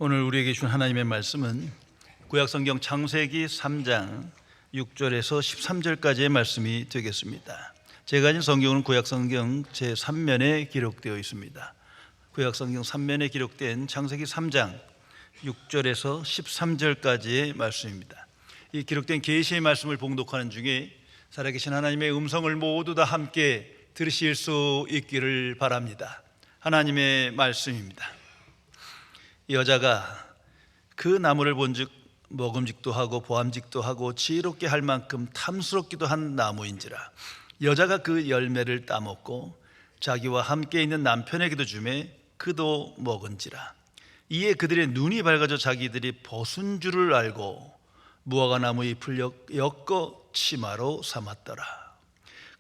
오늘 우리에게 준 하나님의 말씀은 구약성경 창세기 3장 6절에서 13절까지의 말씀이 되겠습니다. 제가 가진 성경은 구약성경 제3면에 기록되어 있습니다. 구약성경 3면에 기록된 창세기 3장 6절에서 13절까지의 말씀입니다. 이 기록된 계시의 말씀을 봉독하는 중에 살아계신 하나님의 음성을 모두 다 함께 들으실 수 있기를 바랍니다. 하나님의 말씀입니다. 여자가 그 나무를 본즉 먹음직도 하고 보암직도 하고 지혜롭게 할 만큼 탐스럽기도 한 나무인지라. 여자가 그 열매를 따먹고 자기와 함께 있는 남편에게도 주매 그도 먹은지라. 이에 그들의 눈이 밝아져 자기들이 벗은 줄을 알고 무화과 나무 잎을 엮어 치마로 삼았더라.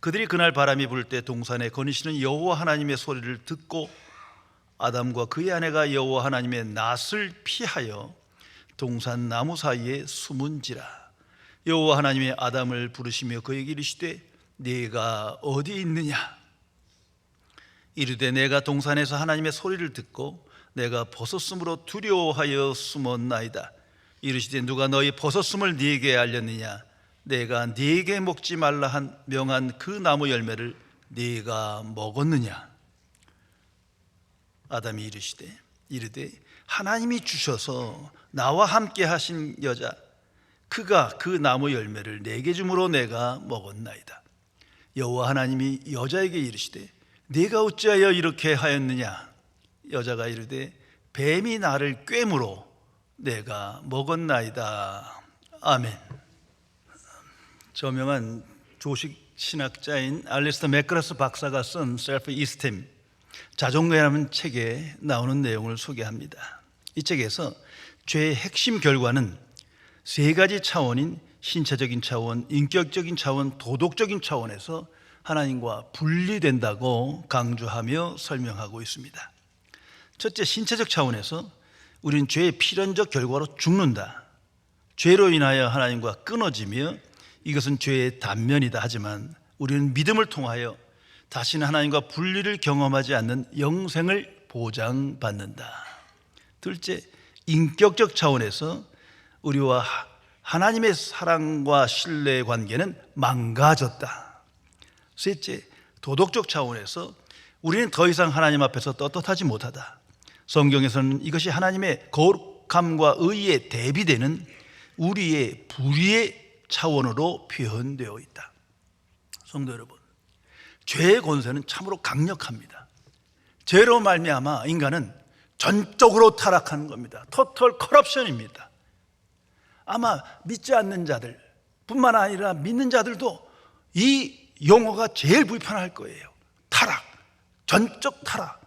그들이 그날 바람이 불 때 동산에 거니시는 여호와 하나님의 소리를 듣고 아담과 그의 아내가 여호와 하나님의 낯을 피하여 동산 나무 사이에 숨은지라. 여호와 하나님이 아담을 부르시며 그에게 이르시되 네가 어디 있느냐. 이르되 내가 동산에서 하나님의 소리를 듣고 내가 벗었으므로 두려워하여 숨었나이다. 이르시되 누가 너희 벗었음을 네게 알렸느냐. 내가 네게 먹지 말라 한 명한 그 나무 열매를 네가 먹었느냐. 아담이 이르되 하나님이 주셔서 나와 함께 하신 여자 그가 그 나무 열매를 내게 주므로 내가 먹었나이다. 여호와 하나님이 여자에게 이르시되 네가 어찌하여 이렇게 하였느냐. 여자가 이르되 뱀이 나를 꿰므로 내가 먹었나이다. 아멘. 저명한 조식 신학자인 알리스터 맥그라스 박사가 쓴 셀프 이스템 자존감이라는 책에 나오는 내용을 소개합니다. 이 책에서 죄의 핵심 결과는 세 가지 차원인 신체적인 차원, 인격적인 차원, 도덕적인 차원에서 하나님과 분리된다고 강조하며 설명하고 있습니다. 첫째, 신체적 차원에서 우리는 죄의 필연적 결과로 죽는다. 죄로 인하여 하나님과 끊어지며 이것은 죄의 단면이다. 하지만 우리는 믿음을 통하여 다시는 하나님과 분리를 경험하지 않는 영생을 보장받는다. 둘째, 인격적 차원에서 우리와 하나님의 사랑과 신뢰의 관계는 망가졌다. 셋째, 도덕적 차원에서 우리는 더 이상 하나님 앞에서 떳떳하지 못하다. 성경에서는 이것이 하나님의 거룩함과 의에 대비되는 우리의 불의의 차원으로 표현되어 있다. 성도 여러분, 죄의 권세는 참으로 강력합니다. 죄로 말미암아 인간은 전적으로 타락하는 겁니다. 토털 커럽션입니다. 아마 믿지 않는 자들 뿐만 아니라 믿는 자들도 이 용어가 제일 불편할 거예요. 타락, 전적 타락.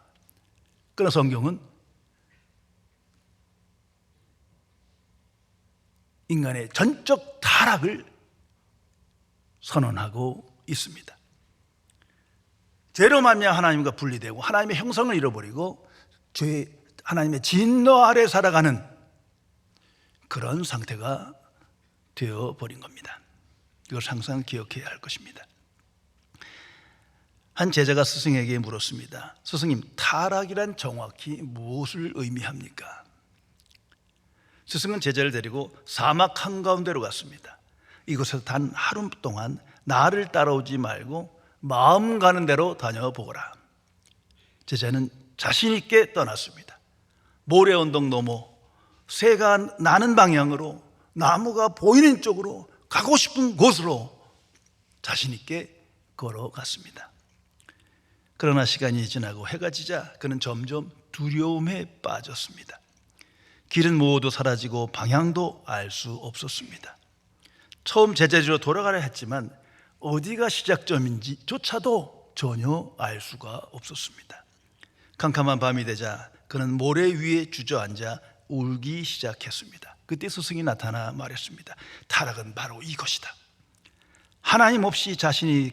그러나 성경은 인간의 전적 타락을 선언하고 있습니다. 죄로 말미암아 하나님과 분리되고 하나님의 형상을 잃어버리고 하나님의 진노 아래 살아가는 그런 상태가 되어버린 겁니다. 이걸 항상 기억해야 할 것입니다. 한 제자가 스승에게 물었습니다. 스승님, 타락이란 정확히 무엇을 의미합니까? 스승은 제자를 데리고 사막 한가운데로 갔습니다. 이곳에서 단 하루 동안 나를 따라오지 말고 마음 가는 대로 다녀보거라. 제자는 자신 있게 떠났습니다. 모래 언덕 너머 새가 나는 방향으로, 나무가 보이는 쪽으로, 가고 싶은 곳으로 자신 있게 걸어갔습니다. 그러나 시간이 지나고 해가 지자 그는 점점 두려움에 빠졌습니다. 길은 모두 사라지고 방향도 알 수 없었습니다. 처음 제자리로 돌아가려 했지만 어디가 시작점인지조차도 전혀 알 수가 없었습니다. 캄캄한 밤이 되자 그는 모래 위에 주저앉아 울기 시작했습니다. 그때 스승이 나타나 말했습니다. 타락은 바로 이것이다. 하나님 없이 자신이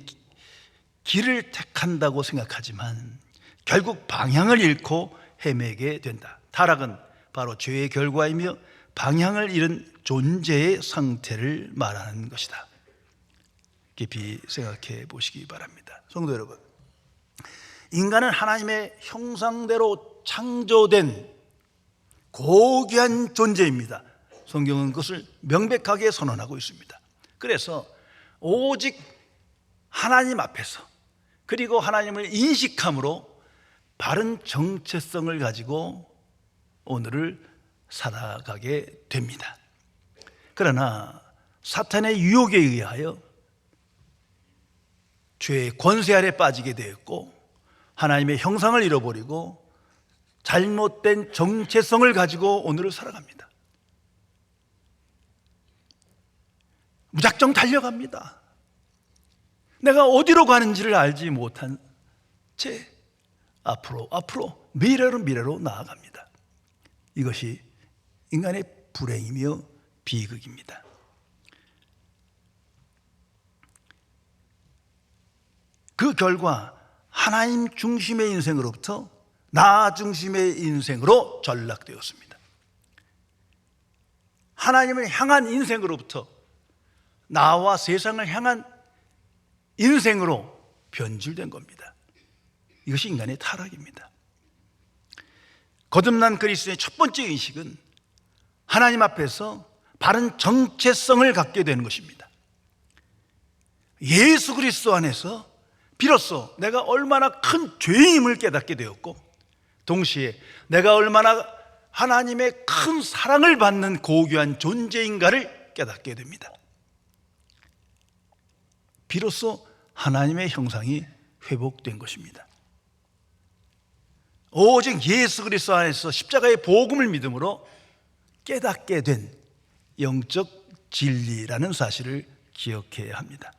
길을 택한다고 생각하지만 결국 방향을 잃고 헤매게 된다. 타락은 바로 죄의 결과이며 방향을 잃은 존재의 상태를 말하는 것이다. 깊이 생각해 보시기 바랍니다. 성도 여러분, 인간은 하나님의 형상대로 창조된 고귀한 존재입니다. 성경은 그것을 명백하게 선언하고 있습니다. 그래서 오직 하나님 앞에서, 그리고 하나님을 인식함으로 바른 정체성을 가지고 오늘을 살아가게 됩니다. 그러나 사탄의 유혹에 의하여 죄의 권세 아래 빠지게 되었고 하나님의 형상을 잃어버리고 잘못된 정체성을 가지고 오늘을 살아갑니다. 무작정 달려갑니다. 내가 어디로 가는지를 알지 못한 채 앞으로 미래로 나아갑니다. 이것이 인간의 불행이며 비극입니다. 그 결과 하나님 중심의 인생으로부터 나 중심의 인생으로 전락되었습니다. 하나님을 향한 인생으로부터 나와 세상을 향한 인생으로 변질된 겁니다. 이것이 인간의 타락입니다. 거듭난 그리스도의 첫 번째 의식은 하나님 앞에서 바른 정체성을 갖게 되는 것입니다. 예수 그리스도 안에서 비로소 내가 얼마나 큰 죄임을 깨닫게 되었고, 동시에 내가 얼마나 하나님의 큰 사랑을 받는 고귀한 존재인가를 깨닫게 됩니다. 비로소 하나님의 형상이 회복된 것입니다. 오직 예수 그리스도 안에서 십자가의 복음을 믿음으로 깨닫게 된 영적 진리라는 사실을 기억해야 합니다.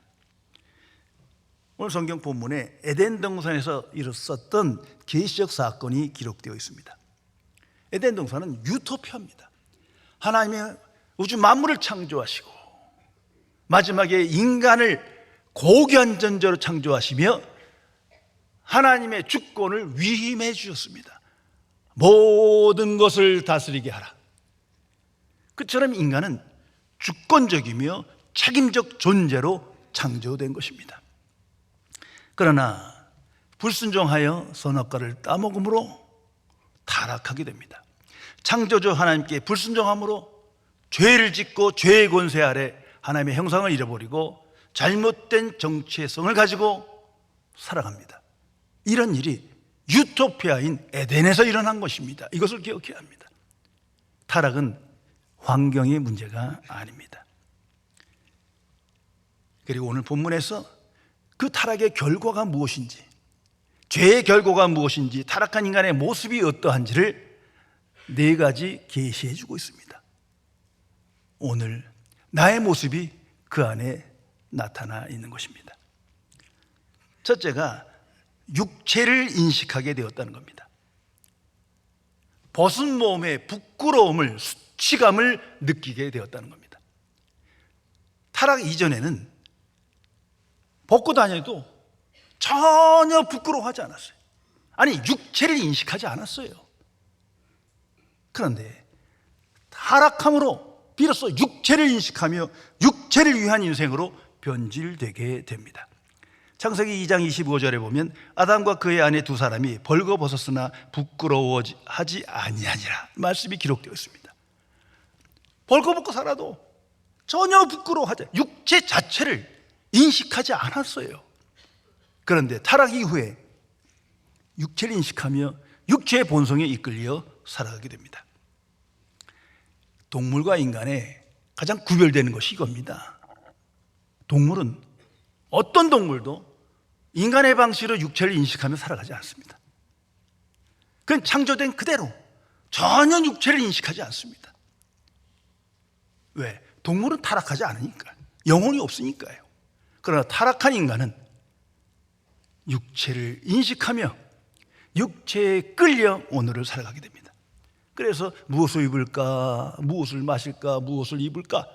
오늘 성경 본문에 에덴 동산에서 일어섰던 계시적 사건이 기록되어 있습니다. 에덴 동산은 유토피아입니다. 하나님의 우주 만물을 창조하시고 마지막에 인간을 고귀한 존재로 창조하시며 하나님의 주권을 위임해 주셨습니다. 모든 것을 다스리게 하라. 그처럼 인간은 주권적이며 책임적 존재로 창조된 것입니다. 그러나 불순종하여 선악과를 따먹음으로 타락하게 됩니다. 창조주 하나님께 불순종함으로 죄를 짓고 죄의 권세 아래 하나님의 형상을 잃어버리고 잘못된 정체성을 가지고 살아갑니다. 이런 일이 유토피아인 에덴에서 일어난 것입니다. 이것을 기억해야 합니다. 타락은 환경의 문제가 아닙니다. 그리고 오늘 본문에서 그 타락의 결과가 무엇인지, 죄의 결과가 무엇인지, 타락한 인간의 모습이 어떠한지를 네 가지 계시해 주고 있습니다. 오늘 나의 모습이 그 안에 나타나 있는 것입니다. 첫째가 육체를 인식하게 되었다는 겁니다. 벗은 몸의 부끄러움을, 수치감을 느끼게 되었다는 겁니다. 타락 이전에는 벗고 다녀도 전혀 부끄러워하지 않았어요. 아니, 육체를 인식하지 않았어요. 그런데 타락함으로 비로소 육체를 인식하며 육체를 위한 인생으로 변질되게 됩니다. 창세기 2장 25절에 보면 아담과 그의 아내 두 사람이 벌거벗었으나 부끄러워하지 아니하니라 말씀이 기록되어 있습니다. 벌거벗고 살아도 전혀 부끄러워하지, 육체 자체를 인식하지 않았어요. 그런데 타락 이후에 육체를 인식하며 육체의 본성에 이끌려 살아가게 됩니다. 동물과 인간의 가장 구별되는 것이 이겁니다. 동물은, 어떤 동물도 인간의 방식으로 육체를 인식하며 살아가지 않습니다. 그건 창조된 그대로 전혀 육체를 인식하지 않습니다. 왜? 동물은 타락하지 않으니까, 영혼이 없으니까요. 그러나 타락한 인간은 육체를 인식하며 육체에 끌려 오늘을 살아가게 됩니다. 그래서 무엇을 입을까, 무엇을 마실까, 무엇을 입을까,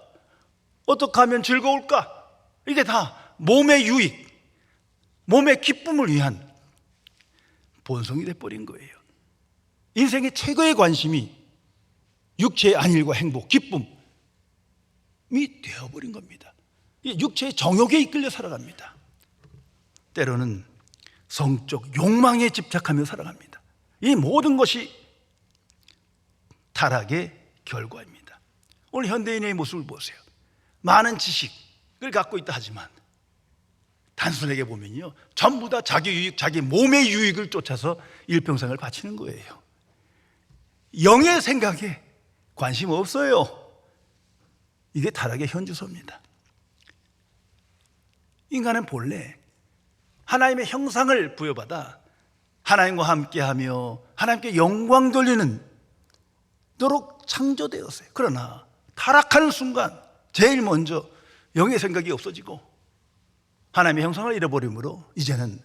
어떻게 하면 즐거울까, 이게 다 몸의 유익, 몸의 기쁨을 위한 본성이 돼버린 거예요. 인생의 최고의 관심이 육체의 안일과 행복, 기쁨이 되어버린 겁니다. 육체의 정욕에 이끌려 살아갑니다. 때로는 성적 욕망에 집착하며 살아갑니다. 이 모든 것이 타락의 결과입니다. 오늘 현대인의 모습을 보세요. 많은 지식을 갖고 있다 하지만 단순하게 보면요, 전부 다 자기 유익, 자기 몸의 유익을 쫓아서 일평생을 바치는 거예요. 영의 생각에 관심 없어요. 이게 타락의 현주소입니다. 인간은 본래 하나님의 형상을 부여받아 하나님과 함께하며 하나님께 영광 돌리는 도록 창조되었어요. 그러나 타락하는 순간 제일 먼저 영의 생각이 없어지고 하나님의 형상을 잃어버림으로 이제는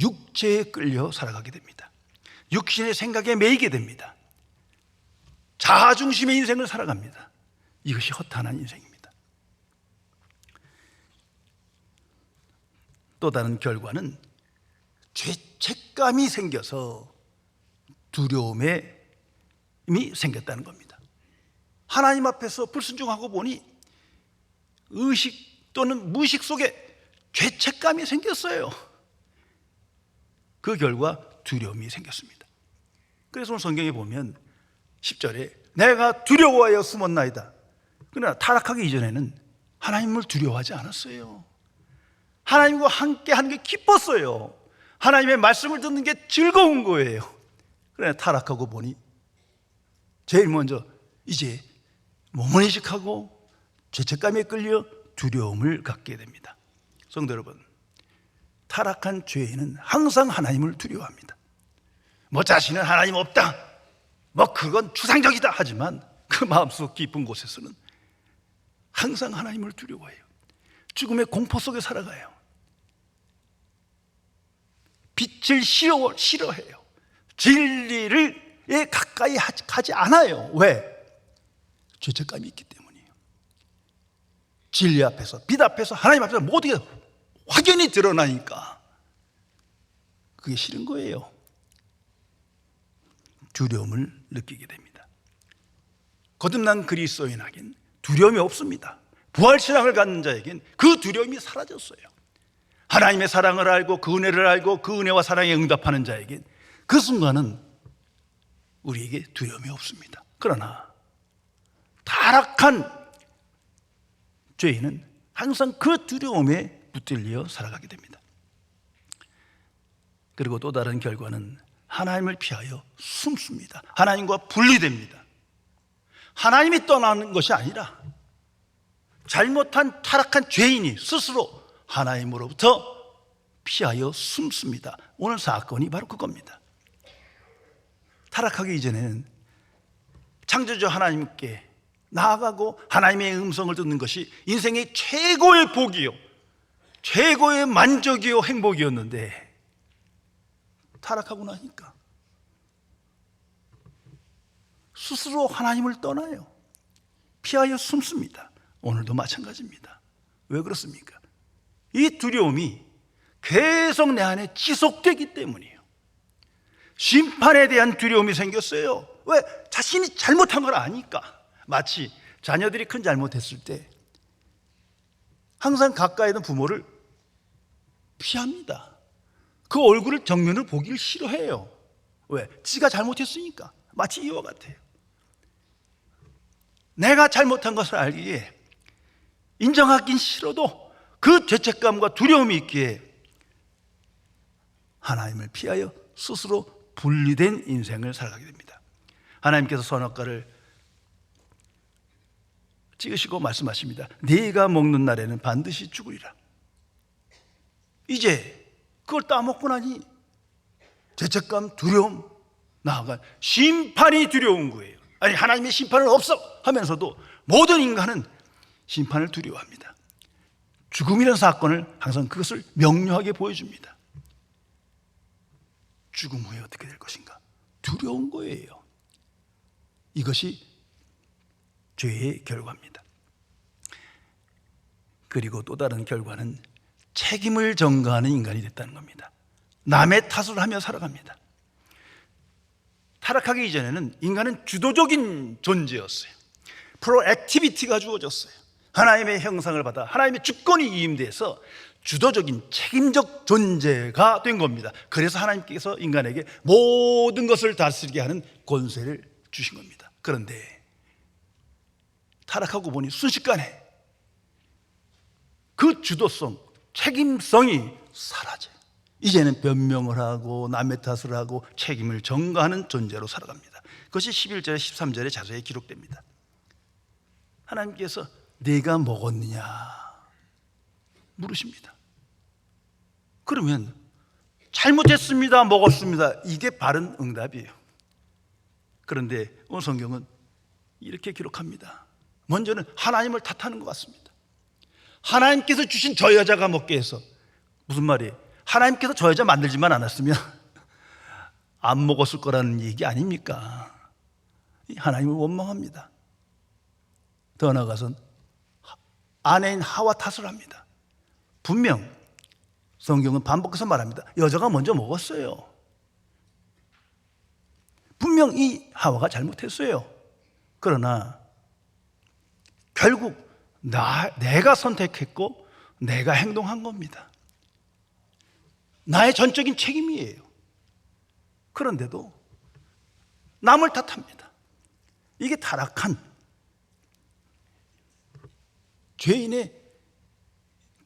육체에 끌려 살아가게 됩니다. 육신의 생각에 매이게 됩니다. 자아중심의 인생을 살아갑니다. 이것이 허탄한 인생입니다. 또 다른 결과는 죄책감이 생겨서 두려움이 생겼다는 겁니다. 하나님 앞에서 불순종하고 보니 의식 또는 무의식 속에 죄책감이 생겼어요. 그 결과 두려움이 생겼습니다. 그래서 오늘 성경에 보면 10절에 내가 두려워하여 숨었나이다. 그러나 타락하기 이전에는 하나님을 두려워하지 않았어요. 하나님과 함께 하는 게 기뻤어요. 하나님의 말씀을 듣는 게 즐거운 거예요. 그러나 타락하고 보니 제일 먼저 이제 몸을 인식하고 죄책감에 끌려 두려움을 갖게 됩니다. 성도 여러분, 타락한 죄인은 항상 하나님을 두려워합니다. 자신은 하나님 없다, 그건 추상적이다 하지만 그 마음속 깊은 곳에서는 항상 하나님을 두려워해요. 죽음의 공포 속에 살아가요. 빛을 싫어해요. 진리를 가까이 가지 않아요. 왜? 죄책감이 있기 때문이에요. 진리 앞에서, 빛 앞에서, 하나님 앞에서 모든 게 확연히 드러나니까 그게 싫은 거예요. 두려움을 느끼게 됩니다. 거듭난 그리스도인에겐 두려움이 없습니다. 부활신앙을 갖는 자에겐 그 두려움이 사라졌어요. 하나님의 사랑을 알고 그 은혜를 알고 그 은혜와 사랑에 응답하는 자에겐 그 순간은 우리에게 두려움이 없습니다. 그러나 타락한 죄인은 항상 그 두려움에 붙들려 살아가게 됩니다. 그리고 또 다른 결과는 하나님을 피하여 숨습니다. 하나님과 분리됩니다. 하나님이 떠나는 것이 아니라 잘못한 타락한 죄인이 스스로 하나님으로부터 피하여 숨습니다. 오늘 사건이 바로 그겁니다. 타락하기 이전에는 창조주 하나님께 나아가고 하나님의 음성을 듣는 것이 인생의 최고의 복이요, 최고의 만족이요, 행복이었는데 타락하고 나니까 스스로 하나님을 떠나요. 피하여 숨습니다. 오늘도 마찬가지입니다. 왜 그렇습니까? 이 두려움이 계속 내 안에 지속되기 때문이에요. 심판에 대한 두려움이 생겼어요. 왜? 자신이 잘못한 걸 아니까. 마치 자녀들이 큰 잘못했을 때 항상 가까이 있는 부모를 피합니다. 그 얼굴을 정면을 보기를 싫어해요. 왜? 지가 잘못했으니까. 마치 이와 같아요. 내가 잘못한 것을 알기에 인정하긴 싫어도 그 죄책감과 두려움이 있기에 하나님을 피하여 스스로 분리된 인생을 살아가게 됩니다. 하나님께서 선악과를 찍으시고 말씀하십니다. 네가 먹는 날에는 반드시 죽으리라. 이제 그걸 따먹고 나니 죄책감, 두려움, 나아가 심판이 두려운 거예요. 아니, 하나님의 심판은 없어 하면서도 모든 인간은 심판을 두려워합니다. 죽음이라는 사건을 항상 그것을 명료하게 보여줍니다. 죽음 후에 어떻게 될 것인가? 두려운 거예요. 이것이 죄의 결과입니다. 그리고 또 다른 결과는 책임을 전가하는 인간이 됐다는 겁니다. 남의 탓을 하며 살아갑니다. 타락하기 이전에는 인간은 주도적인 존재였어요. 프로액티비티가 주어졌어요. 하나님의 형상을 받아 하나님의 주권이 이임돼서 주도적인 책임적 존재가 된 겁니다. 그래서 하나님께서 인간에게 모든 것을 다스리게 하는 권세를 주신 겁니다. 그런데 타락하고 보니 순식간에 그 주도성, 책임성이 사라져요. 이제는 변명을 하고 남의 탓을 하고 책임을 전가하는 존재로 살아갑니다. 그것이 11절 13절에 자세히 기록됩니다. 하나님께서 내가 먹었느냐 물으십니다. 그러면 잘못했습니다, 먹었습니다, 이게 바른 응답이에요. 그런데 오늘 성경은 이렇게 기록합니다. 먼저는 하나님을 탓하는 것 같습니다. 하나님께서 주신 저 여자가 먹게 해서, 무슨 말이에요? 하나님께서 저 여자 만들지만 않았으면 안 먹었을 거라는 얘기 아닙니까? 하나님을 원망합니다. 더 나아가서는 아내인 하와 탓을 합니다. 분명 성경은 반복해서 말합니다. 여자가 먼저 먹었어요. 분명 이 하와가 잘못했어요. 그러나 결국 내가 선택했고 내가 행동한 겁니다. 나의 전적인 책임이에요. 그런데도 남을 탓합니다. 이게 타락한 죄인의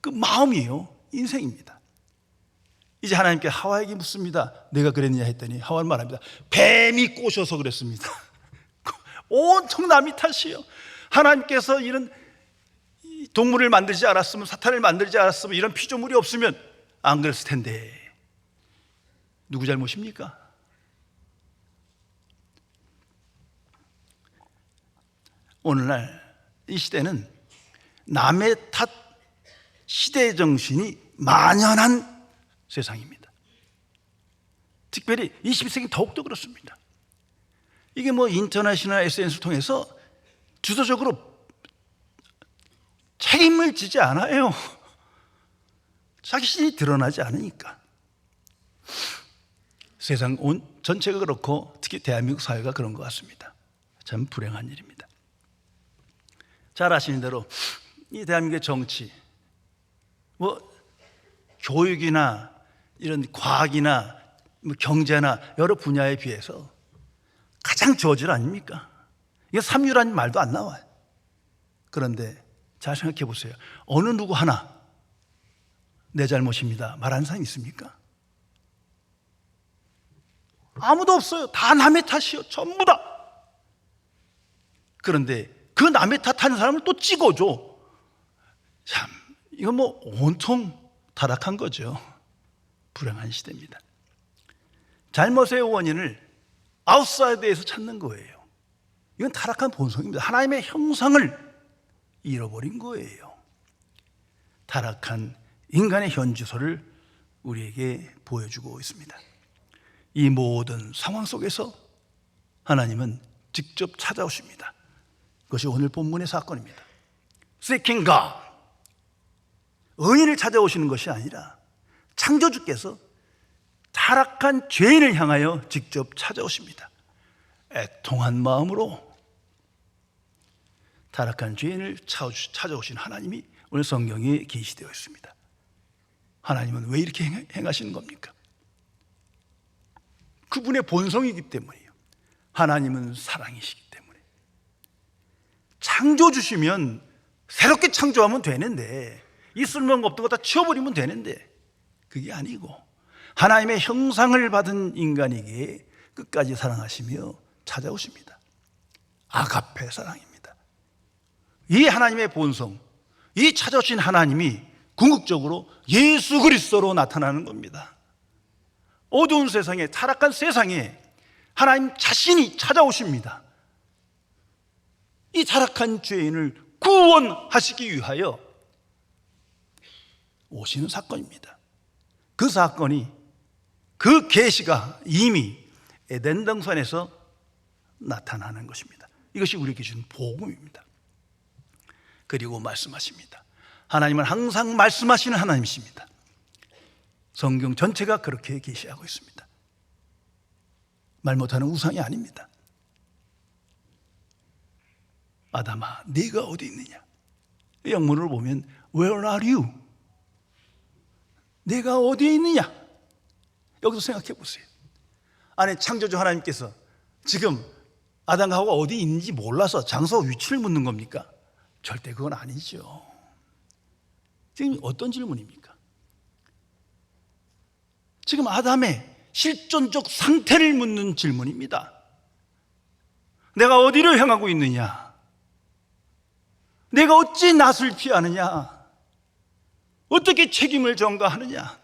그 마음이에요. 인생입니다. 이제 하나님께 하와에게 묻습니다. 내가 그랬느냐 했더니 하와는 말합니다. 뱀이 꼬셔서 그랬습니다. 온통 남이 탓이에요. 하나님께서 이런 동물을 만들지 않았으면, 사탄을 만들지 않았으면, 이런 피조물이 없으면 안 그랬을 텐데 누구 잘못입니까? 오늘날 이 시대는 남의 탓 시대 정신이 만연한 세상입니다. 특별히 21세기 더욱더 그렇습니다. 이게 뭐 인터넷이나 SNS를 통해서 주도적으로 책임을 지지 않아요. 자신이 드러나지 않으니까. 세상 온 전체가 그렇고 특히 대한민국 사회가 그런 것 같습니다. 참 불행한 일입니다. 잘 아시는 대로 이 대한민국의 정치, 뭐 교육이나 이런 과학이나 뭐 경제나 여러 분야에 비해서 가장 저질 아닙니까? 이게 삼류라는 말도 안 나와요. 그런데 잘 생각해 보세요. 어느 누구 하나 내 잘못입니다 말하는 사람이 있습니까? 아무도 없어요. 다 남의 탓이요. 전부 다. 그런데 그 남의 탓하는 사람을 또 찍어줘. 참, 이건 뭐 온통 타락한 거죠. 불행한 시대입니다. 잘못의 원인을 아웃사이드에서 찾는 거예요. 이건 타락한 본성입니다. 하나님의 형상을 잃어버린 거예요. 타락한 인간의 현주소를 우리에게 보여주고 있습니다. 이 모든 상황 속에서 하나님은 직접 찾아오십니다. 그것이 오늘 본문의 사건입니다. Seeking God, 의인을 찾아오시는 것이 아니라 창조주께서 타락한 죄인을 향하여 직접 찾아오십니다. 애통한 마음으로 타락한 죄인을 찾아오신 하나님이 오늘 성경에 계시되어 있습니다. 하나님은 왜 이렇게 행하시는 겁니까? 그분의 본성이기 때문이에요. 하나님은 사랑이시기 때문에. 창조주시면 새롭게 창조하면 되는데, 이 쓸모없는 거 없던 거 다 치워버리면 되는데, 그게 아니고 하나님의 형상을 받은 인간에게 끝까지 사랑하시며 찾아오십니다. 아가페 사랑입니다. 이 하나님의 본성, 이 찾아오신 하나님이 궁극적으로 예수 그리스도로 나타나는 겁니다. 어두운 세상에, 타락한 세상에 하나님 자신이 찾아오십니다. 이 타락한 죄인을 구원하시기 위하여 오시는 사건입니다. 그 사건이, 그 계시가 이미 에덴 동산에서 나타나는 것입니다. 이것이 우리에게 주는 복음입니다. 그리고 말씀하십니다. 하나님은 항상 말씀하시는 하나님이십니다. 성경 전체가 그렇게 계시하고 있습니다. 말 못하는 우상이 아닙니다. 아담아, 네가 어디 있느냐? 영문을 보면 Where are you? 내가 어디에 있느냐? 여기서 생각해 보세요. 아니, 창조주 하나님께서 지금 아담과 하와가 어디 있는지 몰라서 장소 위치를 묻는 겁니까? 절대 그건 아니죠. 지금 어떤 질문입니까? 지금 아담의 실존적 상태를 묻는 질문입니다. 내가 어디를 향하고 있느냐? 내가 어찌 낯을 피하느냐? 어떻게 책임을 전가하느냐?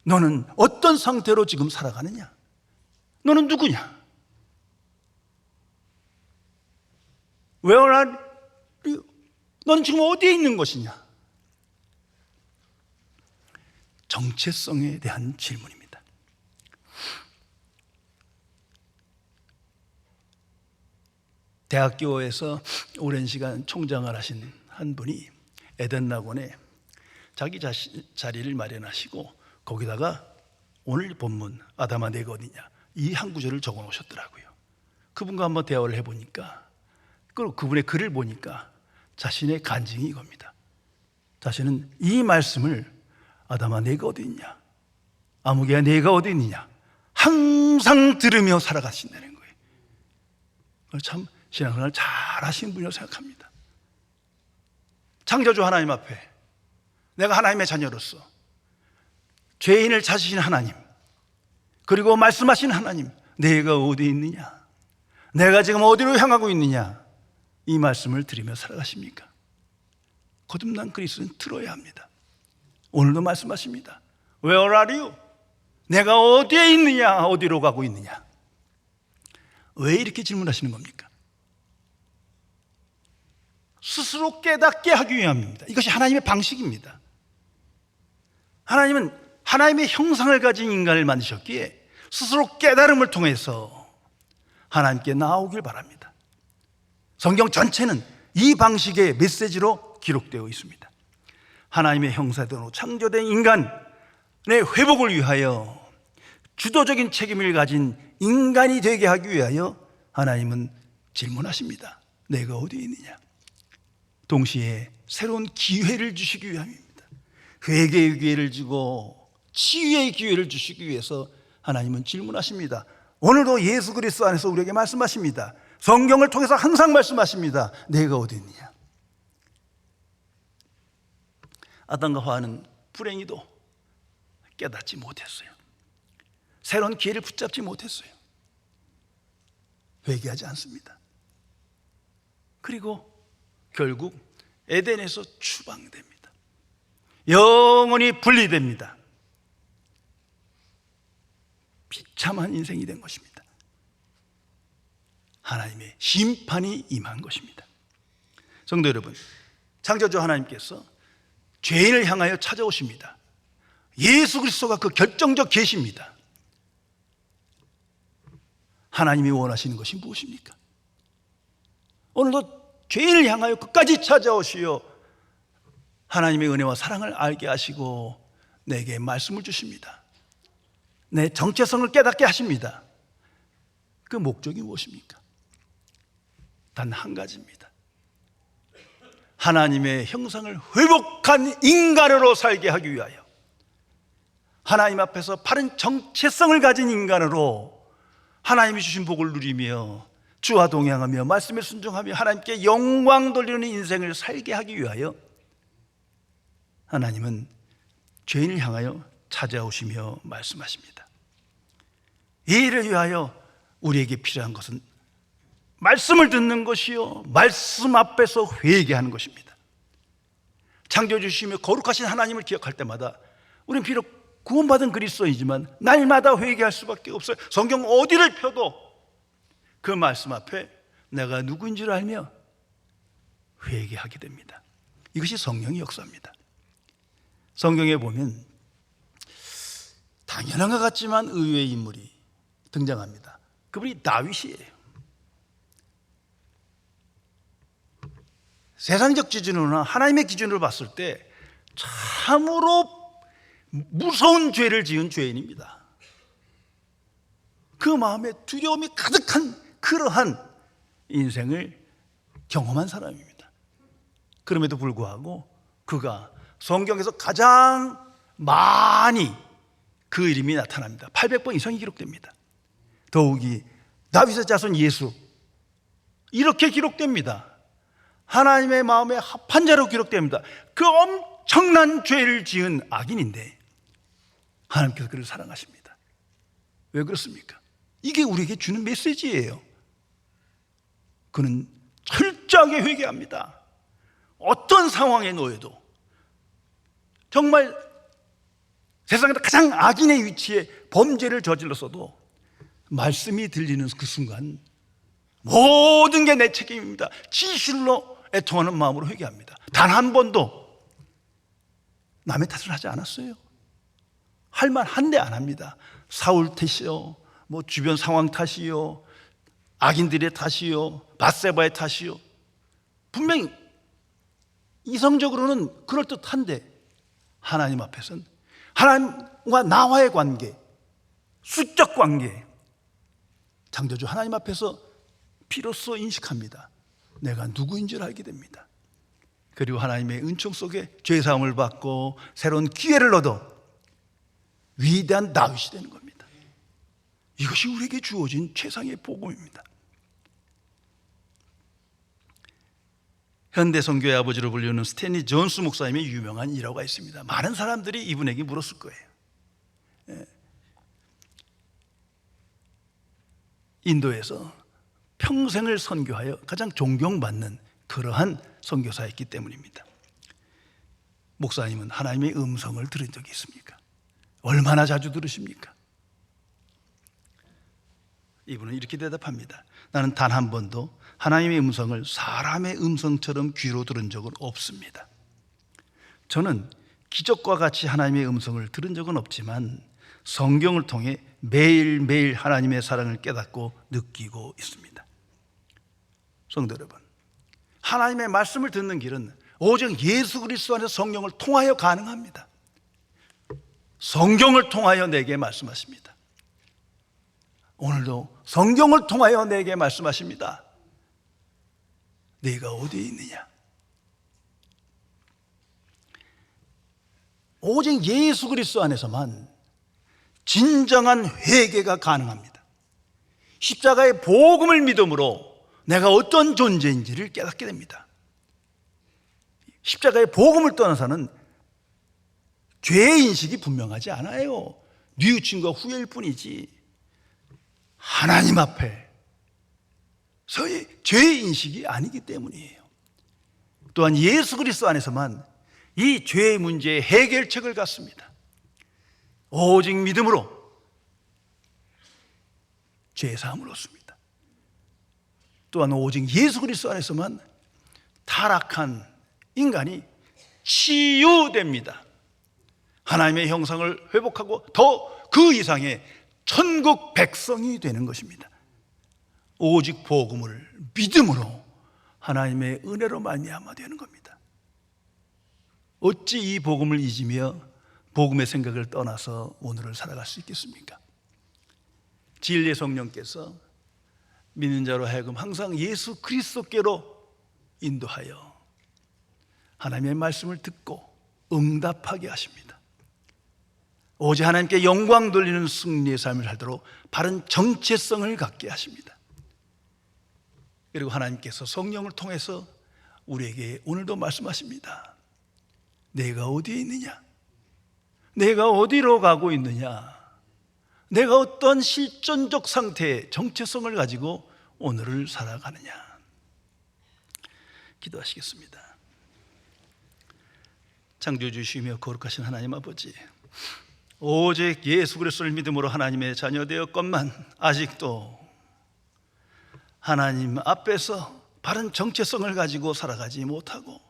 너는 어떤 상태로 지금 살아가느냐? 너는 누구냐? Where are you? 너는 지금 어디에 있는 것이냐? 정체성에 대한 질문입니다. 대학교에서 오랜 시간 총장을 하신 한 분이 에덴 낙원에 자기 자리를 마련하시고 거기다가 오늘 본문 아담아 내가 어디냐 이 한 구절을 적어 놓으셨더라고요. 그분과 한번 대화를 해보니까 그분의 글을 보니까 자신의 간증이 이겁니다. 자신은 이 말씀을 아담아 내가 어디 있냐, 아무개야 내가 어디 있느냐 항상 들으며 살아가신다는 거예요. 참 신앙생활 잘 하시는 분이라고 생각합니다. 창조주 하나님 앞에 내가 하나님의 자녀로서 죄인을 찾으신 하나님, 그리고 말씀하신 하나님, 내가 어디 있느냐, 내가 지금 어디로 향하고 있느냐, 이 말씀을 들으며 살아가십니까? 거듭난 그리스도는 들어야 합니다. 오늘도 말씀하십니다. Where are you? 내가 어디에 있느냐, 어디로 가고 있느냐. 왜 이렇게 질문하시는 겁니까? 스스로 깨닫게 하기 위함입니다. 이것이 하나님의 방식입니다. 하나님은 하나님의 형상을 가진 인간을 만드셨기에 스스로 깨달음을 통해서 하나님께 나오길 바랍니다. 성경 전체는 이 방식의 메시지로 기록되어 있습니다. 하나님의 형상대로 창조된 인간의 회복을 위하여 주도적인 책임을 가진 인간이 되게 하기 위하여 하나님은 질문하십니다. 내가 어디에 있느냐? 동시에 새로운 기회를 주시기 위함입니다. 회개의 기회를 주고 치유의 기회를 주시기 위해서 하나님은 질문하십니다. 오늘도 예수 그리스도 안에서 우리에게 말씀하십니다. 성경을 통해서 항상 말씀하십니다. 내가 어디 있느냐? 아담과 하와는 불행히도 깨닫지 못했어요. 새로운 기회를 붙잡지 못했어요. 회개하지 않습니다. 그리고 결국 에덴에서 추방됩니다. 영원히 분리됩니다. 비참한 인생이 된 것입니다. 하나님의 심판이 임한 것입니다. 성도 여러분, 창조주 하나님께서 죄인을 향하여 찾아오십니다. 예수 그리스도가 그 결정적 계시입니다. 하나님이 원하시는 것이 무엇입니까? 오늘도 죄인을 향하여 끝까지 찾아오시어 하나님의 은혜와 사랑을 알게 하시고 내게 말씀을 주십니다. 내 정체성을 깨닫게 하십니다. 그 목적이 무엇입니까? 단 한 가지입니다. 하나님의 형상을 회복한 인간으로 살게 하기 위하여, 하나님 앞에서 바른 정체성을 가진 인간으로 하나님이 주신 복을 누리며 주와 동행하며 말씀에 순종하며 하나님께 영광 돌리는 인생을 살게 하기 위하여 하나님은 죄인을 향하여 찾아오시며 말씀하십니다. 이 일을 위하여 우리에게 필요한 것은 말씀을 듣는 것이요, 말씀 앞에서 회개하는 것입니다. 창조주시며 거룩하신 하나님을 기억할 때마다 우리는 비록 구원받은 그리스도이지만 날마다 회개할 수밖에 없어요. 성경 어디를 펴도 그 말씀 앞에 내가 누구인지를 알며 회개하게 됩니다. 이것이 성령의 역사입니다. 성경에 보면 당연한 것 같지만 의외의 인물이 등장합니다. 그분이 다윗이에요. 세상적 기준으로나 하나님의 기준으로 봤을 때 참으로 무서운 죄를 지은 죄인입니다. 그 마음에 두려움이 가득한 그러한 인생을 경험한 사람입니다. 그럼에도 불구하고 그가 성경에서 가장 많이 그 이름이 나타납니다. 800번 이상이 기록됩니다. 더욱이 다윗의 자손 예수, 이렇게 기록됩니다. 하나님의 마음에 합한 자로 기록됩니다. 그 엄청난 죄를 지은 악인인데 하나님께서 그를 사랑하십니다. 왜 그렇습니까? 이게 우리에게 주는 메시지예요. 그는 철저하게 회개합니다. 어떤 상황에 놓여도, 정말 세상에서 가장 악인의 위치에 범죄를 저질렀어도 말씀이 들리는 그 순간 모든 게 내 책임입니다, 진실로 애통하는 마음으로 회개합니다. 단 한 번도 남의 탓을 하지 않았어요. 할 만한데 안 합니다. 사울 탓이요, 뭐 주변 상황 탓이요, 악인들의 탓이요, 밧세바의 탓이요. 분명히 이성적으로는 그럴듯한데 하나님 앞에서는, 하나님과 나와의 관계, 수적 관계, 창조주 하나님 앞에서 비로소 인식합니다. 내가 누구인 줄 알게 됩니다. 그리고 하나님의 은총 속에 죄사함을 받고 새로운 기회를 얻어 위대한 다윗이 되는 겁니다. 이것이 우리에게 주어진 최상의 복음입니다. 현대 선교의 아버지로 불리는 스탠리 존스 목사님의 유명한 일화가 있습니다. 많은 사람들이 이분에게 물었을 거예요. 인도에서 평생을 선교하여 가장 존경받는 그러한 선교사였기 때문입니다. 목사님은 하나님의 음성을 들은 적이 있습니까? 얼마나 자주 들으십니까? 이분은 이렇게 대답합니다. 나는 단 한 번도 하나님의 음성을 사람의 음성처럼 귀로 들은 적은 없습니다. 저는 기적과 같이 하나님의 음성을 들은 적은 없지만 성경을 통해 매일매일 하나님의 사랑을 깨닫고 느끼고 있습니다. 성도 여러분, 하나님의 말씀을 듣는 길은 오직 예수 그리스도 안에서 성령을 통하여 가능합니다. 성경을 통하여 내게 말씀하십니다. 오늘도 성경을 통하여 내게 말씀하십니다. 네가 어디에 있느냐? 오직 예수 그리스도 안에서만 진정한 회개가 가능합니다. 십자가의 복음을 믿음으로 내가 어떤 존재인지를 깨닫게 됩니다. 십자가의 복음을 떠나서는 죄의 인식이 분명하지 않아요. 뉘우침과 후회일 뿐이지 하나님 앞에서의 죄의 인식이 아니기 때문이에요. 또한 예수 그리스도 안에서만 이 죄의 문제의 해결책을 갖습니다. 오직 믿음으로 죄사함을 얻습니다. 또한 오직 예수 그리스도 안에서만 타락한 인간이 치유됩니다. 하나님의 형상을 회복하고 더 그 이상의 천국 백성이 되는 것입니다. 오직 복음을 믿음으로 하나님의 은혜로 말미암아 되는 겁니다. 어찌 이 복음을 잊으며 복음의 생각을 떠나서 오늘을 살아갈 수 있겠습니까? 진리의 성령께서 믿는 자로 하여금 항상 예수 그리스도께로 인도하여 하나님의 말씀을 듣고 응답하게 하십니다. 오직 하나님께 영광 돌리는 승리의 삶을 살도록 바른 정체성을 갖게 하십니다. 그리고 하나님께서 성령을 통해서 우리에게 오늘도 말씀하십니다. 내가 어디에 있느냐? 내가 어디로 가고 있느냐? 내가 어떤 실존적 상태의 정체성을 가지고 오늘을 살아가느냐? 기도하시겠습니다. 창조주시며 거룩하신 하나님 아버지, 오직 예수 그리스도를 믿음으로 하나님의 자녀 되었건만 아직도 하나님 앞에서 바른 정체성을 가지고 살아가지 못하고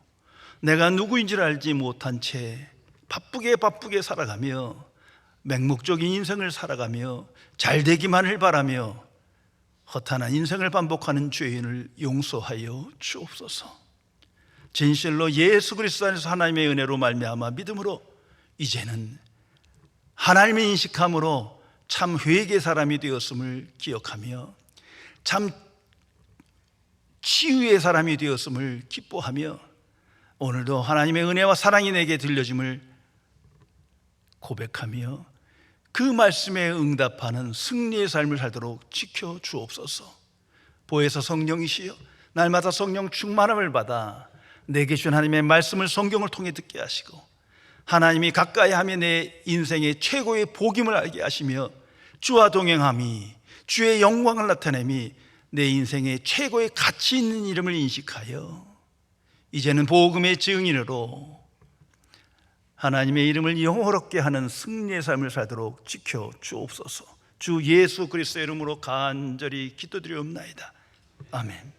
내가 누구인지를 알지 못한 채 바쁘게 살아가며 맹목적인 인생을 살아가며 잘되기만을 바라며 허탄한 인생을 반복하는 죄인을 용서하여 주옵소서. 진실로 예수 그리스도 안에서 하나님의 은혜로 말미암아 믿음으로 이제는 하나님을 인식함으로 참 회개의 사람이 되었음을 기억하며 참 치유의 사람이 되었음을 기뻐하며 오늘도 하나님의 은혜와 사랑이 내게 들려짐을 고백하며 그 말씀에 응답하는 승리의 삶을 살도록 지켜 주옵소서. 보혜사 성령이시여, 날마다 성령 충만함을 받아 내게 주신 하나님의 말씀을 성경을 통해 듣게 하시고 하나님이 가까이 하며 내 인생의 최고의 복임을 알게 하시며 주와 동행함이 주의 영광을 나타내미 내 인생의 최고의 가치 있는 이름을 인식하여 이제는 복음의 증인으로 하나님의 이름을 영화롭게 하는 승리의 삶을 살도록 지켜 주옵소서. 주 예수 그리스도의 이름으로 간절히 기도드리옵나이다. 아멘.